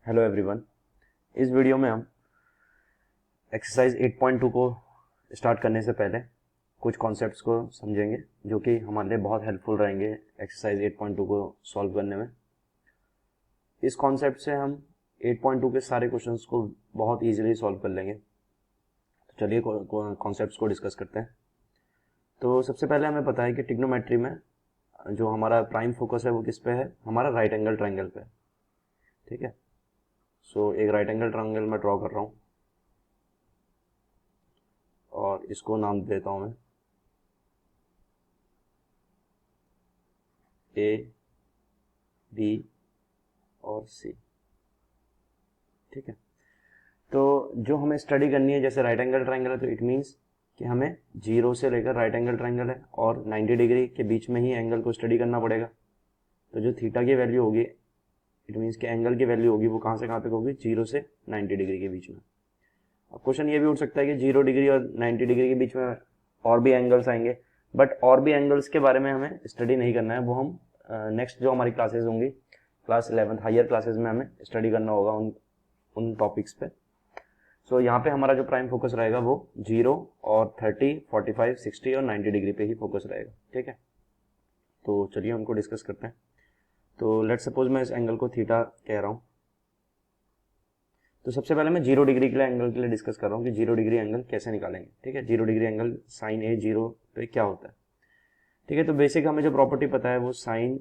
Hello everyone. इस video में हम एक्सरसाइज 8.2 को स्टार्ट करने से पहले कुछ कॉन्सेप्ट्स को समझेंगे जो कि हमारे लिए बहुत हेल्पफुल रहेंगे एक्सरसाइज 8.2 को सॉल्व करने में। इस कॉन्सेप्ट से हम 8.2 के सारे क्वेश्चंस को बहुत इजीली सॉल्व कर लेंगे। तो चलिए कॉन्सेप्ट्स को डिस्कस करते हैं। तो सबसे पहले हमें पता है कि ट्रिग्नोमेट्री में जो हमारा प्राइम फोकस है वो किस पे है, हमारा राइट एंगल ट्रायंगल पे है। ठीक है, सो एक राइट एंगल ट्रायंगल मैं ड्रॉ कर रहा हूँ और इसको नाम देता हूँ मैं ए, बी और सी। ठीक है, तो जो हमें स्टडी करनी है, जैसे राइट एंगल ट्रायंगल है तो इट मीन्स कि हमें 0 से लेकर राइट एंगल ट्रायंगल है और 90 डिग्री के बीच में ही एंगल को स्टडी करना पड़ेगा। तो जो थीटा की वैल्यू होगी, इट मीन्स कि एंगल की वैल्यू होगी वो कहाँ से कहाँ तक होगी, 0 से 90 डिग्री के बीच में। अब क्वेश्चन ये भी उठ सकता है कि 0 डिग्री और 90 डिग्री के बीच में और भी एंगल्स आएंगे, बट और भी एंगल्स के बारे में हमें स्टडी नहीं करना है। वो हम नेक्स्ट जो हमारी क्लासेस होंगी, क्लास 11th हायर क्लासेस में हमें स्टडी करना होगा उन टॉपिक्स पे। सो यहाँ पे हमारा जो प्राइम फोकस रहेगा वो 0 और 30, 45, 60 और 90 डिग्री पे ही फोकस रहेगा। ठीक है, तो चलिए हमको डिस्कस करते हैं। तो लेट्स सपोज मैं इस एंगल को थीटा कह रहा हूँ। तो सबसे पहले मैं 0 डिग्री के लिए एंगल के लिए डिस्कस कर रहा हूँ कि 0 डिग्री एंगल कैसे निकालेंगे। ठीक है, 0 डिग्री एंगल साइन ए 0 पे क्या होता है। ठीक है, तो बेसिक हमें जो प्रॉपर्टी पता है वो साइन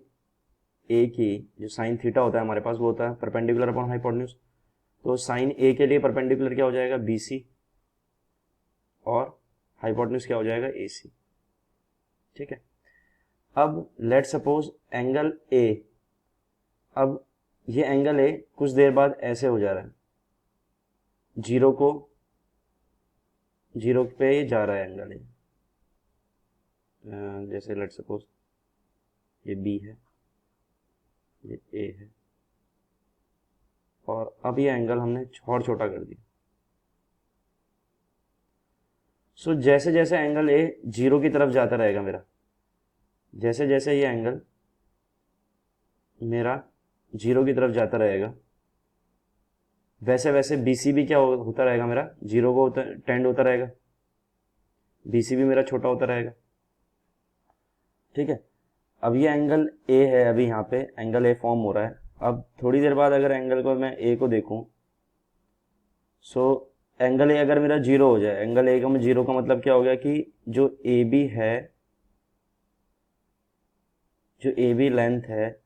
ए की जो साइन थीटा होता है हमारे पास, वो होता है परपेंडिकुलर अपॉन हाइपोटेन्यूज। तो साइन ए के लिए परपेंडिकुलर क्या हो जाएगा, बी सी, और हाइपोटेन्यूज क्या हो जाएगा, ए सी। ठीक है, अब लेट सपोज एंगल ए, अब ये एंगल ए कुछ देर बाद ऐसे हो जा रहा है, 0 पे जा रहा है एंगल ए। जैसे लेट सपोज ये बी है, ये ए है, और अब ये एंगल हमने और छोटा कर दिया। सो जैसे जैसे एंगल ए 0 की तरफ जाता रहेगा मेरा, जैसे जैसे ये एंगल मेरा 0 की तरफ जाता रहेगा, वैसे वैसे BC भी क्या होता रहेगा, मेरा 0 को टेंड होता रहेगा, BC भी मेरा छोटा होता रहेगा। ठीक है, अब ये एंगल ए है, अभी यहाँ पे एंगल ए फॉर्म हो रहा है। अब थोड़ी देर बाद अगर एंगल को मैं ए को देखूं, सो एंगल ए अगर मेरा 0 हो जाए, एंगल ए का 0 का मतलब क्या हो गया कि जो ए बी है, जो ए बी लेंथ है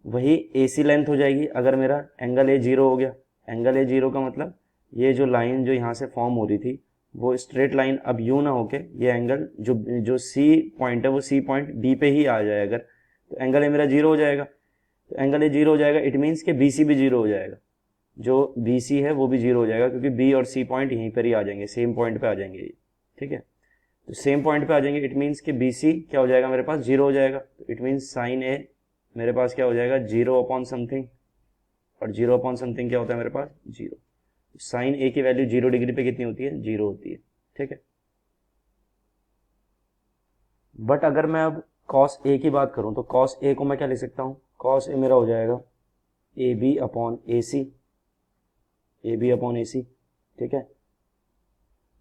वही ए सी लेंथ हो जाएगी अगर मेरा एंगल ए 0 हो गया। एंगल ए 0 का मतलब ये जो लाइन जो यहाँ से फॉर्म हो रही थी वो स्ट्रेट लाइन अब यूं ना होके ये एंगल जो जो सी पॉइंट है वो सी पॉइंट बी पे ही आ जाए अगर, तो एंगल ए मेरा 0 हो जाएगा। तो एंगल ए 0 हो जाएगा, इट मीन्स कि बी सी भी 0 हो जाएगा, जो बी सी है वो भी 0 हो जाएगा, क्योंकि बी और सी पॉइंट यहीं पर ही आ जाएंगे, सेम पॉइंट पे आ जाएंगे ये। ठीक है, तो सेम पॉइंट पे आ जाएंगे, इट मीन्स कि बी सी क्या हो जाएगा, मेरे पास 0 हो जाएगा। तो इट मीन्स साइन ए मेरे पास क्या हो जाएगा, 0 अपॉन समथिंग, और 0 अपॉन समथिंग क्या होता है मेरे पास, 0। साइन ए की वैल्यू 0 डिग्री पे कितनी होती है, 0 होती है। ठीक है, बट अगर मैं अब कॉस ए की बात करूं तो कॉस ए को मैं क्या लिख सकता हूं, कॉस ए मेरा हो जाएगा A B upon A C, A B upon A C. ठीक है,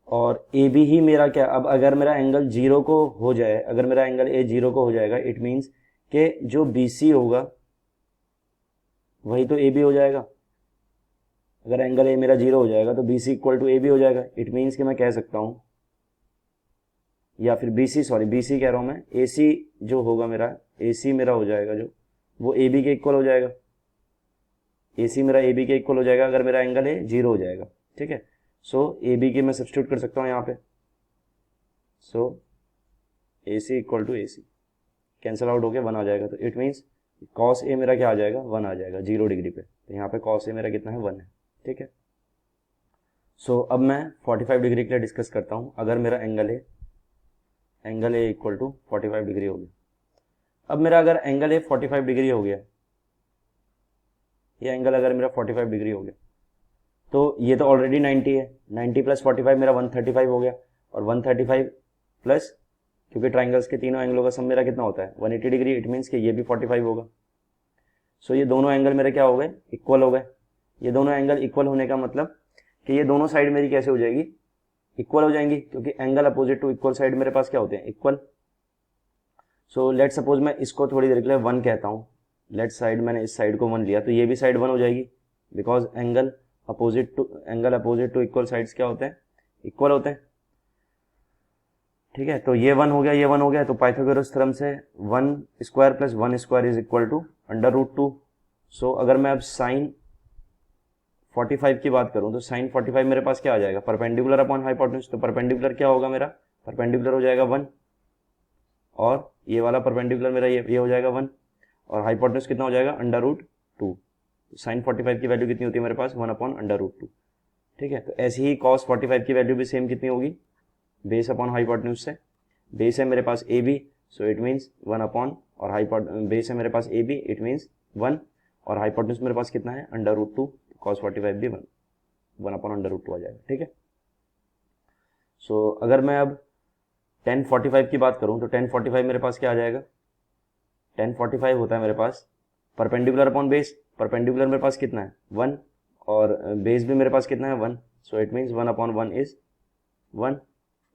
और ए बी ही मेरा क्या, अब अगर मेरा एंगल 0 को हो जाए, अगर मेरा एंगल ए 0 को हो जाएगा, इट मीन्स कि जो बी सी होगा वही तो ए बी हो जाएगा। अगर एंगल ए मेरा 0 हो जाएगा तो B C equal to A B हो जाएगा। इट मीन्स कि मैं कह सकता हूं, या फिर B C, sorry B C कह रहा हूं मैं, ए सी जो होगा मेरा, ए सी मेरा हो जाएगा जो, वो ए बी के इक्वल हो जाएगा। ए सी मेरा ए बी के इक्वल हो जाएगा अगर मेरा एंगल ए 0 हो जाएगा। ठीक है, सो ए बी के मैं सब्स्टिट्यूट कर सकता हूं यहाँ पे। So A C equal to A C cancel out होके 1 आ जाएगा। तो इट मीन्स कॉस ए मेरा क्या आ जाएगा, 1 आ जाएगा 0 डिग्री पे। तो यहाँ पे कॉस ए मेरा कितना है, 1 है। ठीक है, सो अब मैं 45 डिग्री के लिए डिस्कस करता हूँ। अगर मेरा angle A equal to 45 degree हो गया, अब मेरा अगर एंगल ए 45 डिग्री हो गया, ये एंगल अगर मेरा 45 डिग्री हो गया, तो ये तो ऑलरेडी 90 है, 90 प्लस 45 मेरा 135 हो गया, और 135 प्लस, क्योंकि ट्राइंगल्स के तीनों एंगलों का सम मेरा कितना होता है, 180 डिग्री। इट मीन्स कि ये भी 45 होगा। सो ये दोनों एंगल मेरे क्या हो गए, इक्वल हो गए। ये दोनों एंगल इक्वल होने का मतलब कि ये दोनों साइड मेरी कैसे हो जाएगी, इक्वल हो जाएंगी, क्योंकि angle opposite to equal side मेरे पास क्या होते हैं, इक्वल। सो लेट सपोज मैं इसको थोड़ी देर के लिए 1 कहता हूँ, लेट साइड मैंने इस साइड को 1 लिया, तो ये भी साइड 1 हो जाएगी, because angle opposite to equal sides क्या होते हैं, इक्वल होते हैं। ठीक है, तो ये 1 हो गया, ये 1 हो गया, तो पाइथागोरस थ्योरम से 1 square plus 1 square is equal to √2। So अगर मैं अब साइन 45 की बात करूं तो साइन 45 मेरे पास क्या आ जाएगा, परपेंडिकुलर अपॉन हाइपोटेन्यूज, तो परपेंडिकुलर क्या होगा मेरा, परपेंडिकुलर हो जाएगा 1, और ये वाला परपेंडिकुलर मेरा ये हो जाएगा 1, और हाइपोटेन्यूज कितना हो जाएगा, √2। साइन 45 की वैल्यू कितनी होती है मेरे पास, 1/√2। ठीक है, तो ऐसे ही कॉस 45 की वैल्यू भी सेम कितनी होगी, बेस अपॉन हाइपोटेन्यूज से। बेस है मेरे पास A B, so it means 1 upon, और बेस है मेरे पास ए बी, इट मीन्स 1, और हाइपोटेन्यूज मेरे पास कितना है, √2, कॉस 45 भी 1/√2 आ जाएगा। ठीक है, सो अगर मैं अब tan 45 की बात करूं तो tan 45 मेरे पास क्या आ जाएगा, tan 45 होता है मेरे पास परपेंडिकुलर अपॉन बेस, परपेंडिकुलर मेरे पास कितना है 1, और बेस भी मेरे पास कितना है 1, सो इट मीन्स 1/1 इज 1,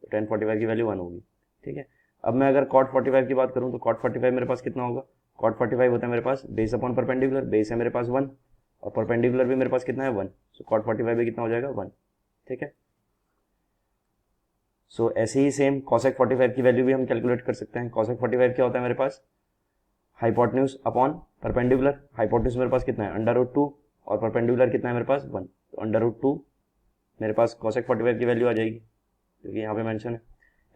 तो tan 45 की वैल्यू 1 होगी। ठीक है, अब मैं अगर cot 45 की बात करूं तो cot 45 मेरे पास कितना होगा, cot 45 होता है मेरे पास बेस अपॉन परपेंडिकुलर, बेस है मेरे पास 1, और परपेंडिकुलर भी मेरे पास कितना है 1, सो cot 45 भी कितना हो जाएगा 1। ठीक है, सो ऐसे ही सेम cosec 45 की वैल्यू भी हम कैलकुलेट कर सकते हैं। cosec 45 क्या होता है मेरे पास, हाइपोटेन्यूज अपॉन परपेंडिकुलर, हाइपोटेन्यूज मेरे पास कितना है √2, और परपेंडिकुलर कितना है मेरे पास 1, तो √2 मेरे पास cosec 45 की वैल्यू आ जाएगी, क्योंकि यहाँ पे मेंशन है।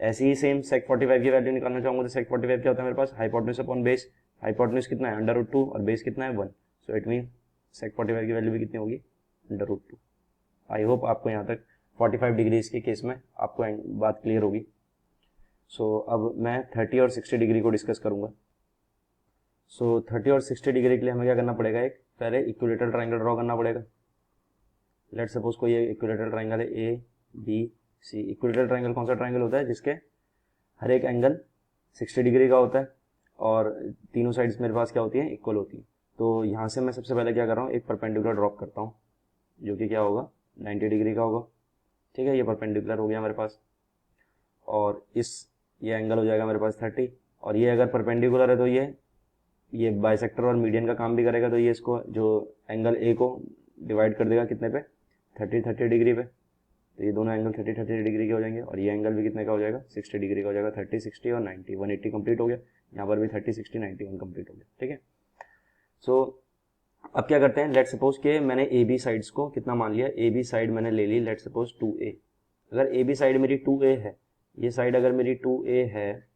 ऐसे ही सेम sec 45 की वैल्यू निकालना चाहूँगा तो sec 45 क्या होता है मेरे पास, हाइपोटेन्यूज अपॉन बेस, हाइपोटेन्यूज कितना है √2, और बेस कितना है 1, सो इट मीन sec 45 की वैल्यू भी कितनी होगी, √2। आई होप आपको यहाँ तक 45 डिग्रीज के केस में आपको बात क्लियर होगी। सो अब मैं 30 और 60 डिग्री को डिस्कस करूँगा। सो 30 और 60 डिग्री के लिए हमें क्या करना पड़ेगा, एक पहले इक्विलेटरल ट्राइंगल ड्रॉ करना पड़ेगा। लेट सपोज कोई इक्विलेटरल ट्राइंगल है A B C. Equilateral triangle कौन सा ट्राइंगल होता है, जिसके हर एक एंगल 60 डिग्री का होता है, और तीनों साइड्स मेरे पास क्या होती हैं, इक्वल होती हैं। तो यहाँ से मैं सबसे पहले क्या कर रहा हूँ, एक परपेंडिकुलर ड्रॉप करता हूँ, जो कि क्या होगा 90 डिग्री का होगा। ठीक है, ये परपेंडिकुलर हो गया मेरे पास, और ये एंगल हो जाएगा मेरे पास 30, और ये अगर परपेंडिकुलर है तो ये बाइसेक्टर और मीडियन का काम भी करेगा, तो ये इसको जो एंगल ए को डिवाइड कर देगा कितने पे, 30 डिग्री पे, तो ये दोनों एंगल 30 डिग्री के हो जाएंगे, और ये एंगल भी कितने का हो जाएगा, 60 डिग्री का हो जाएगा। 30 60 और 90 180 कंप्लीट हो गया, यहाँ पर भी 30 60 90 1 कंप्लीट हो गया। ठीक है, सो अब क्या करते हैं, लेट सपोज के मैंने ए बी साइड्स को कितना मान लिया, ए बी साइड मैंने ले ली लेट सपोज 2a। अगर ए बी साइड मेरी 2a है, ये साइड अगर मेरी 2a है,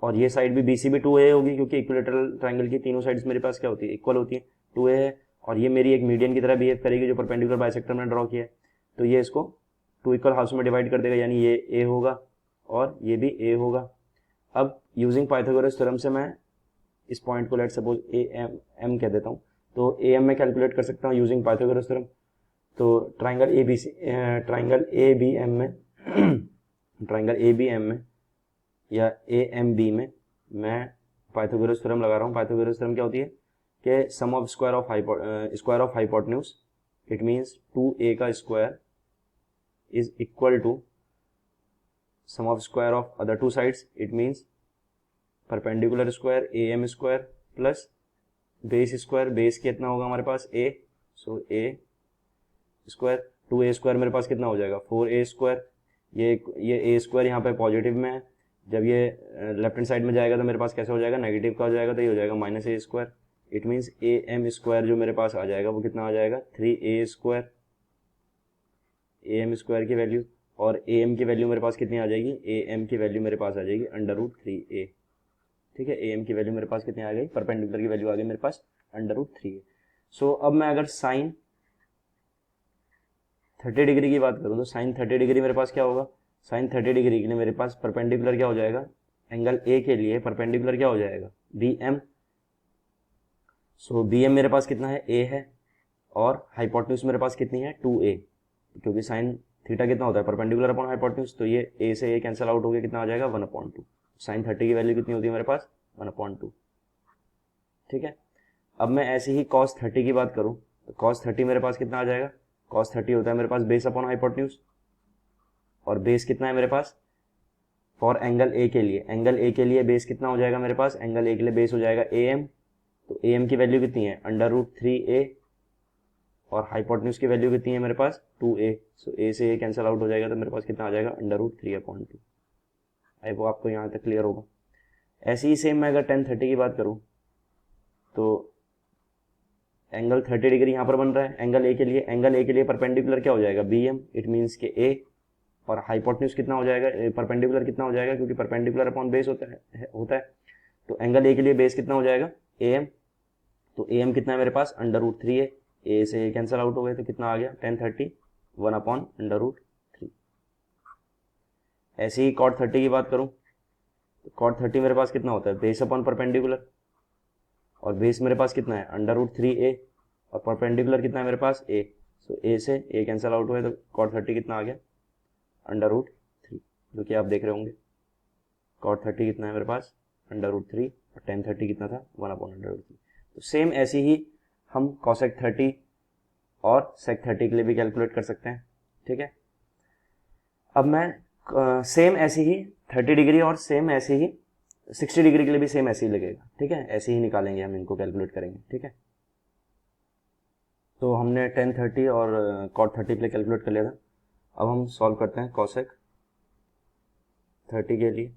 और ये साइड भी BC भी 2a होगी, क्योंकि इक्विलेटरल ट्राइंगल की तीनों साइड्स मेरे पास क्या होती है, इक्वल होती है, 2a है, और ये मेरी एक मीडियन की तरह बिहेव करेगी जो परपेंडिकुलर बाइसेक्टर मैंने ड्रॉ किया है, तो ये इसको 2 इक्वल हाफ्स में डिवाइड कर देगा, यानी ये a होगा और ये भी a होगा। अब यूजिंग पाइथागोरस थ्योरम से मैं इस पॉइंट को लेट सपोज AM कह देता हूँ, तो AM में कैलकुलेट कर सकता हूँ यूजिंग पाइथागोरस थ्योरम। तो ट्राइंगल ABM में या AMB में मैं पाइथागोरस थ्योरम लगा रहा हूँ। पाइथागोरस थ्योरम क्या होती है कि sum of square of hypotenuse, it means 2a का square is equal to sum of square of other two sides, it means perpendicular square AM square plus base square, base कितना होगा हमारे पास a, so a square, 2a square मेरे पास कितना हो जाएगा 4a स्क्वायर। ये a स्क्वायर यहाँ पे पॉजिटिव में है, जब ये लेफ्ट हैंड साइड में जाएगा तो मेरे पास कैसे हो जाएगा, नेगेटिव का हो जाएगा, तो ये हो जाएगा -a square. It means AM square जो मेरे पास आ जाएगा वो कितना आ जाएगा 3a स्क्वायर, AM स्क्वायर की वैल्यू, और AM की वैल्यू मेरे पास कितनी आ जाएगी, AM की वैल्यू मेरे पास आ जाएगी √3a। ठीक है, AM की वैल्यू मेरे पास कितनी आ गई, परपेंडिकुलर की वैल्यू आ गई मेरे पास √3a। सो अब मैं अगर साइन 30 डिग्री की बात करूँ तो साइन 30 डिग्री मेरे पास क्या होगा, साइन 30 डिग्री के लिए मेरे पास परपेंडिकुलर क्या हो जाएगा, एंगल A के लिए परपेंडिकुलर क्या हो जाएगा BM। सो BM मेरे पास कितना है, A है, और हाइपोटेन्यूज मेरे पास कितनी है 2a, क्योंकि साइन थीटा कितना होता है परपेंडिकुलर अपॉन हाइपोटेन्यूज, तो ये a से a कैंसिल आउट हो गया, कितना आ जाएगा 1/2। साइन 30 की वैल्यू कितनी होती है मेरे पास 1/2। ठीक है, अब मैं ऐसे ही cos 30 की बात करूँ तो cos 30 मेरे पास कितना आ जाएगा, cos 30 होता है मेरे पास बेस अपॉन हाइपोटेन्यूज, और बेस कितना है मेरे पास फॉर एंगल ए के लिए, एंगल ए के लिए बेस कितना हो जाएगा मेरे पास, एंगल ए के लिए बेस हो जाएगा am, तो am की वैल्यू कितनी है √3a, और हाइपोटेन्यूज की वैल्यू कितनी है मेरे पास 2a, सो a से a कैंसिल आउट हो जाएगा, तो मेरे पास कितना आ जाएगा √3/2। आई वो आपको यहाँ तक क्लियर होगा। ऐसे ही सेम मैं अगर tan 30 की बात करूँ तो एंगल 30 डिग्री यहाँ पर बन रहा है एंगल ए के लिए, एंगल ए के लिए परपेंडिकुलर क्या हो जाएगा bm, इट मीन्स के a, और हाइपोटेन्यूज कितना हो जाएगा, परपेंडिकुलर कितना हो जाएगा, क्योंकि परपेंडिकुलर अपॉन बेस होता है, तो एंगल ए के लिए बेस कितना हो जाएगा am, तो am कितना है मेरे पास √3a, a से कैंसिल आउट हो गए, तो कितना आ गया tan 30 1/√3। ऐसे ही cot 30 की बात करूं तो cot 30 मेरे पास कितना होता है बेस अपॉन परपेंडिकुलर, और बेस मेरे पास कितना है √3a, और परपेंडिकुलर कितना है मेरे पास a, सो a से a कैंसिल आउट हुआ है, तो cot 30 कितना आ गया √3, जो कि आप देख रहे होंगे cot 30 कितना है मेरे पास √3, और tan 30 कितना था 1/√3। तो सेम ऐसी ही हम cosec 30 और sec 30 के लिए भी कैलकुलेट कर सकते हैं, ठीक है। अब मैं सेम ऐसी ही 30 डिग्री और सेम ऐसे ही 60 डिग्री के लिए भी सेम ऐसे ही लगेगा, ठीक है, ऐसे ही निकालेंगे हम, इनको कैलकुलेट करेंगे, ठीक है। तो हमने tan 30 और cot 30 के लिए कैलकुलेट कर लिया था। अब हम सॉल्व करते हैं cosec 30 के लिए,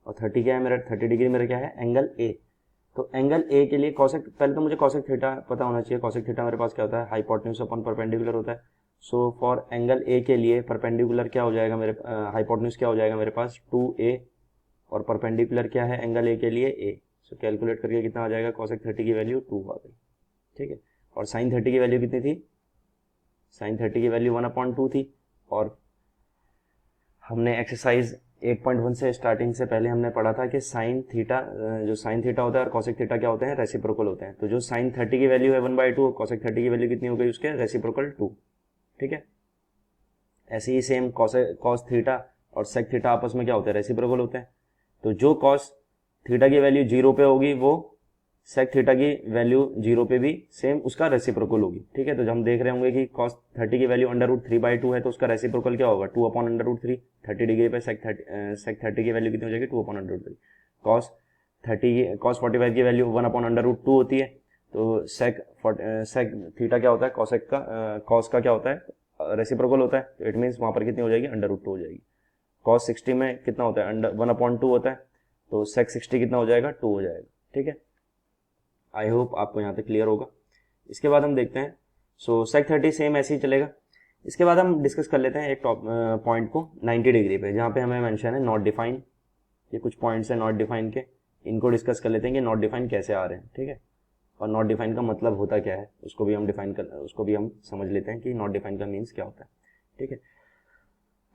और 30 क्या है मेरा, 30 डिग्री मेरा क्या है एंगल ए, तो एंगल ए के लिए cosec, पहले तो मुझे cosec थीटा पता होना चाहिए, cosec थीटा मेरे पास क्या होता है हाइपोटेन्यूज अपॉन परपेंडिकुलर होता है, सो फॉर एंगल ए के लिए परपेंडिकुलर क्या हो जाएगा मेरे हाइपोटेन्यूज क्या हो जाएगा मेरे पास 2a, और परपेंडिकुलर क्या है एंगल ए के लिए a, सो कैलकुलेट करके कितना आ जाएगा cosec 30 की वैल्यू 2 आ गई, ठीक है। और sin 30 की वैल्यू कितनी थी, sin 30 की वैल्यू 1/2 थी, और हमने एक्सरसाइज 8.1 से स्टार्टिंग से पहले हमने पढ़ा था कि साइन थीटा, जो साइन थीटा होता है और कॉसेक थीटा क्या होते हैं रेसिप्रोकल होते हैं, तो जो साइन 30 की वैल्यू है 1/2 और कॉसेक 30 की वैल्यू कितनी हो गई उसके रेसिप्रोकल 2, ठीक है। ऐसे ही सेम कॉस थीटा और सेक थीटा आपस में क्या होते हैं रेसिप्रोकल होते हैं, तो जो कॉस थीटा की वैल्यू 0 पे होगी वो सेक थीटा की वैल्यू 0 पे भी सेम उसका रेसिप्रोकल होगी, ठीक है। तो जब हम देख रहे होंगे कि cos 30 की वैल्यू √3/2 है, तो उसका रेसिप्रोकल क्या होगा 2/√3, 30 डिग्री पे सेक 30 की वैल्यू कितनी हो जाएगी 2/√3। cos 45 की वैल्यू 1/√2 होती है, तो सेक थीटा क्या होता है कॉसेक का कॉस का क्या होता है रेसिप्रोकल होता है, तो इट मीन्स वहाँ पर कितनी हो जाएगी √2 हो जाएगी। cos 60 में कितना होता है 1/2 होता है, तो सेक 60 कितना हो जाएगा 2 हो जाएगा, ठीक है। आई होप आपको यहाँ तक क्लियर होगा। इसके बाद हम देखते हैं, सो सेक 30 सेम ऐसे ही चलेगा। इसके बाद हम डिस्कस कर लेते हैं एक पॉइंट को 90 डिग्री पे, जहाँ पे हमें मेंशन है नॉट डिफाइन, ये कुछ पॉइंट्स हैं नॉट डिफाइन के, इनको डिस्कस कर लेते हैं कि नॉट डिफाइन कैसे आ रहे हैं, ठीक है, और नॉट डिफाइन का मतलब होता क्या है उसको भी हम समझ लेते हैं कि नॉट डिफाइन का मीन्स क्या होता है, ठीक है।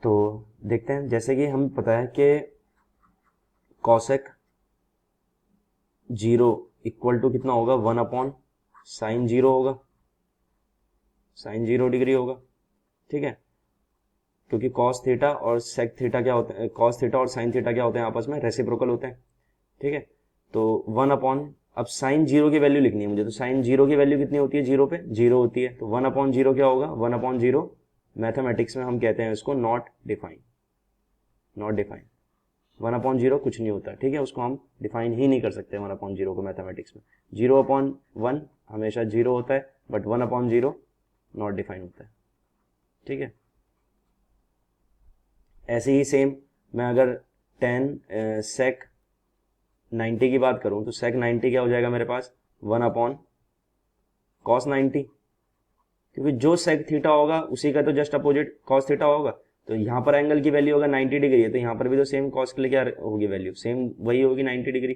तो देखते हैं, जैसे कि हम पता है कि कॉसेक 0 इक्वल टू कितना होगा 1/sin 0 होगा, sin 0 डिग्री होगा, ठीक है, क्योंकि cos थीटा और sec थीटा क्या होते हैं, cos थीटा और sin थीटा क्या होते हैं आपस में रेसिप्रोकल होते हैं, ठीक है। तो अब sin 0 की वैल्यू लिखनी है मुझे, तो sin 0 की वैल्यू कितनी होती है 0 पे 0 होती है, तो 1/0 क्या होगा 1/0 मैथमेटिक्स में हम कहते हैं इसको नॉट डिफाइन 1/0 कुछ नहीं होता, ठीक है, उसको हम डिफाइन ही नहीं कर सकते 1/0 को मैथमेटिक्स में। 0/1 हमेशा 0 होता है, बट 1/0 नॉट डिफाइन होता है, ठीक है। ऐसे ही सेम मैं अगर tan sec 90 की बात करूं तो sec 90 क्या हो जाएगा मेरे पास 1/cos 90, क्योंकि जो sec थीटा होगा उसी का तो जस्ट अपोजिट cos थीटा होगा, तो यहाँ पर एंगल की वैल्यू होगा 90 डिग्री है, तो यहाँ पर भी तो सेम cos के लिए क्या होगी वैल्यू सेम वही होगी 90 डिग्री,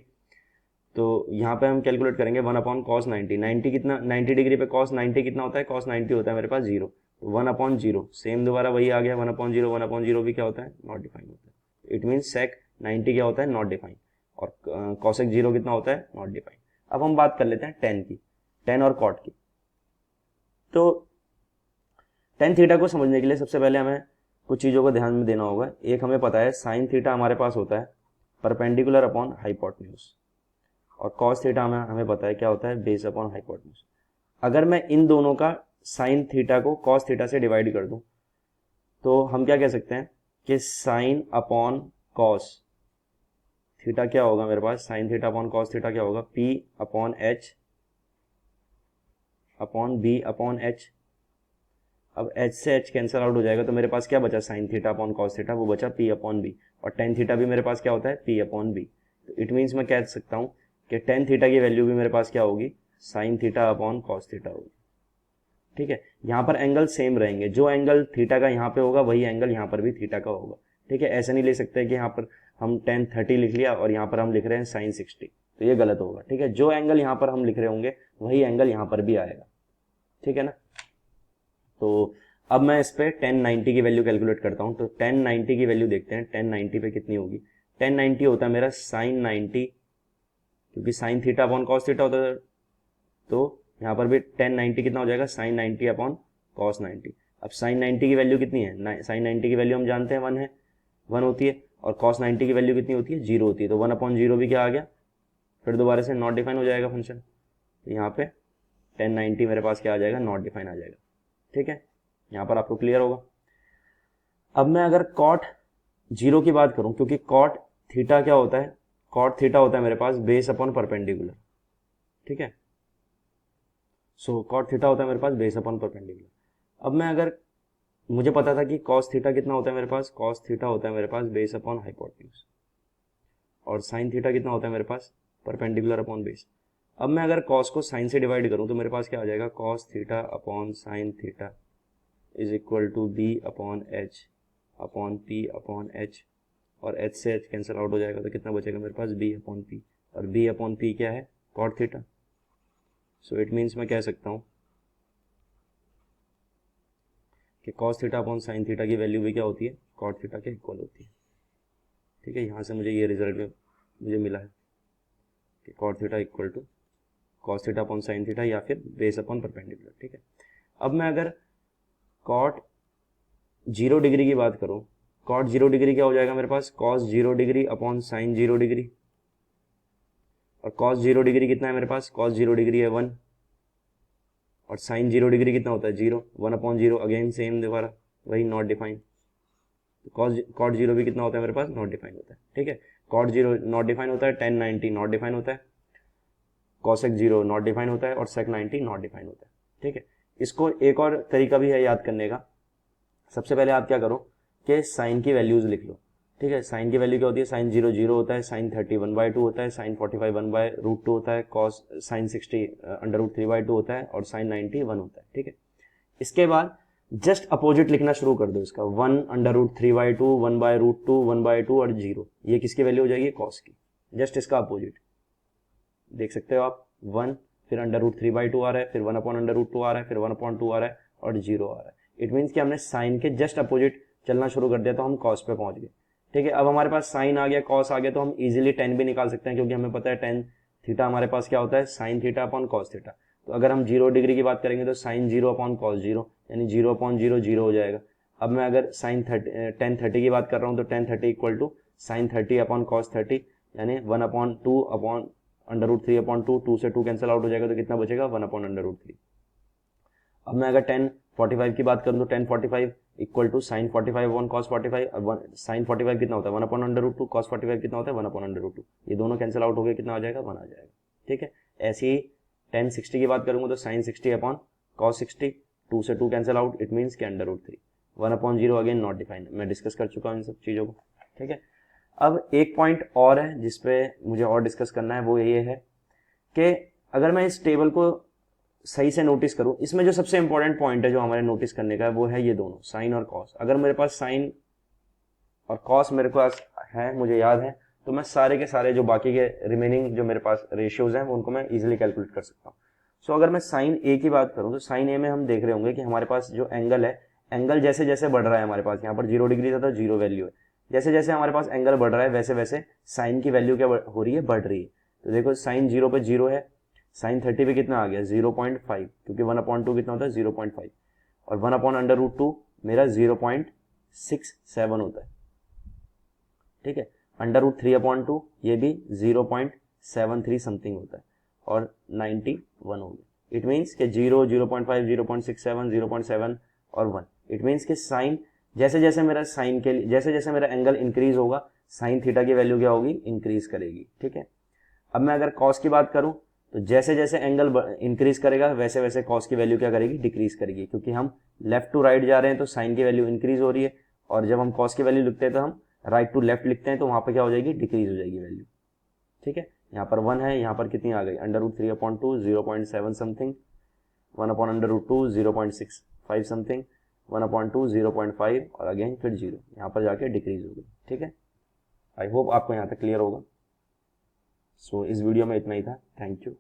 तो यहाँ पे हम कैलकुलेट करेंगे 1/cos 90, 90 कितना 90 डिग्री पे cos 90 कितना होता है, cos 90 होता है मेरे पास 0, तो 1/0 सेम दोबारा वही आ गया 1/0 भी क्या होता है नॉट डिफाइन होता है, इट मीन्स sec 90 क्या होता है नॉट डिफाइन, और cosec 0 कितना होता है नॉट डिफाइन। अब हम बात कर लेते हैं tan की, tan और cot की। तो tan थीटा को समझने के लिए सबसे पहले हमें कुछ चीज़ों को ध्यान में देना होगा। एक हमें पता है sin थीटा हमारे पास होता है परपेंडिकुलर अपॉन हाइपोटेन्यूज, और cos थीटा हमें पता है क्या होता है बेस अपॉन हाइपोटेन्यूज। अगर मैं इन दोनों का साइन थीटा को कॉस थीटा से डिवाइड कर दूं तो हम क्या कह सकते हैं कि साइन अपॉन कॉस थीटा क्या होगा मेरे पास, sine theta upon cos theta क्या होगा, P upon H upon B upon H. अब एच से एच कैंसिल आउट हो जाएगा तो मेरे पास क्या बचा, sine theta upon cos theta, वो बचा पी अपॉन बी, और टेन थीटा भी मेरे पास क्या होता है, पी अपॉन बी। तो इट मीन्स मैं कह सकता हूँ कि टेन थीटा की वैल्यू भी मेरे पास क्या होगी, sign theta upon cos theta होगी। ठीक है, यहाँ पर एंगल सेम रहेंगे, जो एंगल थीटा का यहाँ पे होगा वही एंगल यहाँ पर भी थीटा का होगा। ठीक है, ऐसे नहीं ले सकते कि यहाँ पर हम टेन 30 लिख लिया और यहाँ पर हम लिख रहे हैं साइन 60, तो ये गलत होगा। ठीक है, जो एंगल यहाँ पर हम लिख रहे होंगे वही एंगल यहाँ पर भी आएगा। ठीक है ना। तो अब मैं इस पे 1090 की वैल्यू कैलकुलेट करता हूँ। तो 1090 की वैल्यू देखते हैं 1090 पे कितनी होगी। 1090 होता है मेरा साइन 90, क्योंकि sign theta upon cos theta होता है, तो यहाँ पर भी 1090 कितना हो जाएगा, साइन 90 अपॉन कॉस 90। अब साइन 90 की वैल्यू कितनी है, साइन 90 की वैल्यू हम जानते हैं 1 है, 1 होती है, और कॉस 90 की वैल्यू कितनी होती है, 0 होती है। तो 1 अपॉन 0 भी क्या आ गया, फिर दोबारा से नॉट डिफाइन हो जाएगा फंक्शन। तो यहाँ पे 1090 मेरे पास क्या आ जाएगा, नॉट डिफाइन आ जाएगा। ठीक है, यहाँ पर आपको क्लियर होगा। अब मैं अगर कॉट 0 की बात करूं, क्योंकि कॉट थीटा क्या होता है, कॉट थीटा होता है मेरे पास बेस अपॉन परपेंडिकुलर। ठीक है, सो कॉट थीटा होता है मेरे पास बेस अपॉन परपेंडिकुलर। अब मैं अगर, मुझे पता था कि कॉस थीटा कितना होता है मेरे पास, कॉस थीटा होता है मेरे पास बेस अपॉन हाइपोटेन्यूज, और साइन थीटा कितना होता है मेरे पास, परपेंडिकुलर अपॉन बेस। अब मैं अगर कॉस को साइन से डिवाइड करूं तो मेरे पास क्या आ जाएगा, cos theta upon sine theta is equal to B upon H upon P upon H, और एच से एच कैंसिल आउट हो जाएगा तो कितना बचेगा मेरे पास, बी अपॉन पी, और बी अपॉन पी क्या है, cot theta. So it means मैं कह सकता हूँ कि cos theta upon sine theta की वैल्यू भी क्या होती है, कॉट थीटा के इक्वल होती है। ठीक है, यहाँ से मुझे ये रिजल्ट में मुझे मिला है कि cot theta equal to cos theta upon sine theta या फिर बेस अपॉन परपेंडिकुलर। ठीक है, अब मैं अगर कॉट 0 डिग्री की बात करूं, कॉट 0 डिग्री क्या हो जाएगा मेरे पास, cos 0 degree upon sine 0 degree, और कॉस 0 डिग्री कितना है मेरे पास, कॉस 0 डिग्री है 1, और साइन 0 डिग्री कितना होता है 0, 1 अपॉन 0, अगेन सेम दोबारा वही नॉट डिफाइन। तो कॉट 0 भी कितना होता है मेरे पास, नॉट डिफाइन होता है। ठीक है, कॉट 0 नॉट डिफाइन होता है, 1090 नॉट डिफाइन होता है, कॉसेक 0 नॉट डिफाइन होता है, और सेक 90 नॉट डिफाइन होता है। ठीक है, इसको एक और तरीका भी है याद करने का। सबसे पहले आप क्या करो कि साइन की वैल्यूज लिख लो। ठीक है, साइन की वैल्यू क्या होती है, साइन 0 0 होता है, साइन 30 1/2 होता है, साइन 45 1/√2 होता है, कॉस साइन 60 √3/2 होता है, और साइन 90 1 होता है। ठीक है, इसके बाद जस्ट अपोजिट लिखना शुरू कर दो इसका, 1 √3/2 1/√2 1/2 और 0, ये किसकी वैल्यू हो जाएगी, कॉस की। जस्ट इसका अपोजिट देख सकते हो आप, 1 फिर √3/2 आ रहा है, फिर 1 अपॉन √2 आ रहा है, फिर 1 अपॉन 2 आ रहा है, और 0 आ रहा है। इट मीन्स कि हमने साइन के जस्ट अपोजिट चलना शुरू कर दिया तो हम कॉस पे पहुंच गए। ठीक है, अब हमारे पास साइन आ गया, कॉस आ गया, तो हम इजीली 10 भी निकाल सकते हैं, क्योंकि हमें पता है 10 थीटा हमारे पास क्या होता है, sign theta upon cos theta. तो अगर हम 0 डिग्री की बात करेंगे तो साइन 0 अपॉन कॉस 0, यानी 0 अपॉन 0 0 हो जाएगा। अब मैं अगर साइन 10 30 की बात कर रहा हूँ तो 10 30 equal to sine 30 upon cos 30, यानी 1 अपॉन 2 अपॉन √3 अपॉन 2, 2 से 2 कैंसिल आउट हो जाएगा तो कितना बचेगा, 1 अपॉन √3। अब मैं अगर 10 45 की बात करूं तो 10 45 equal to sine 45 upon cos 45, sine 45 कितना होता है 1 अपॉन √2, कॉस 45 कितना होता है 1 अपॉन √2, ये दोनों कैंसिल आउट हो गए, कितना आ जाएगा 1 आ जाएगा। ठीक है, ऐसे ही 10 60 की बात करूंगा तो साइन 60 अपॉन कॉस 60, 2 से 2 कैंसिल आउट, इट मीन्स के √3, 1 अपॉन 0 अगेन नॉट डिफाइंड, मैं डिस्कस कर चुका हूँ इन सब चीज़ों को। ठीक है, अब एक पॉइंट और है जिसपे मुझे और डिस्कस करना है, वो ये है कि अगर मैं इस टेबल को सही से नोटिस करूं, इसमें जो सबसे इंपॉर्टेंट पॉइंट है जो हमारे नोटिस करने का है वो है ये दोनों साइन और कॉस। अगर मेरे पास साइन और कॉस मेरे पास है, मुझे याद है, तो मैं सारे के सारे जो बाकी के रिमेनिंग जो मेरे पास रेशियोज हैं वो उनको मैं इजीली कैलकुलेट कर सकता हूँ। सो अगर मैं साइन ए की बात करूँ तो साइन ए में हम देख रहे होंगे कि हमारे पास जो एंगल है, एंगल जैसे जैसे बढ़ रहा है, हमारे पास यहाँ पर 0 डिग्री था तो 0 वैल्यू है, जैसे जैसे हमारे पास एंगल बढ़ रहा है वैसे वैसे साइन की वैल्यू क्या हो रही है, बढ़ रही है। तो देखो साइन 0 पे 0 है, साइन 30 पे कितना आ गया 0.5, क्योंकि 1/2 कितना होता है 0.5, और 1 अपॉन √2 मेरा 0.67 होता है। ठीक है, √3/2 ये भी 0.73 समथिंग होता है, और 91 हो गया। इट मीन्स कि 0, 0.5, 0.67, 0.7 और 1। इट मीन्स कि साइन जैसे जैसे मेरा साइन के लिए जैसे जैसे मेरा एंगल इंक्रीज होगा साइन थीटा की वैल्यू क्या होगी, इंक्रीज करेगी। ठीक है, अब मैं अगर कॉस की बात करूं तो जैसे जैसे एंगल इंक्रीज करेगा वैसे वैसे कॉस की वैल्यू क्या करेगी, डिक्रीज करेगी, क्योंकि हम लेफ्ट टू राइट जा रहे हैं तो साइन की वैल्यू इंक्रीज हो रही है, और जब हम कॉस की वैल्यू लिखते हैं तो हम राइट टू लेफ्ट लिखते हैं, तो वहां पर क्या हो जाएगी, डिक्रीज हो जाएगी वैल्यू। ठीक है, यहाँ पर 1 है, यहाँ पर कितनी आ गई, √3/2, 0.7 समथिंग, 1/√2, 0.65 समथिंग, 1/2, 0.5 और अगेन फिर 0, यहाँ पर जाके डिक्रीज हो गई। ठीक है, आई होप आपको यहाँ तक क्लियर होगा। सो इस वीडियो में इतना ही था। Thank you.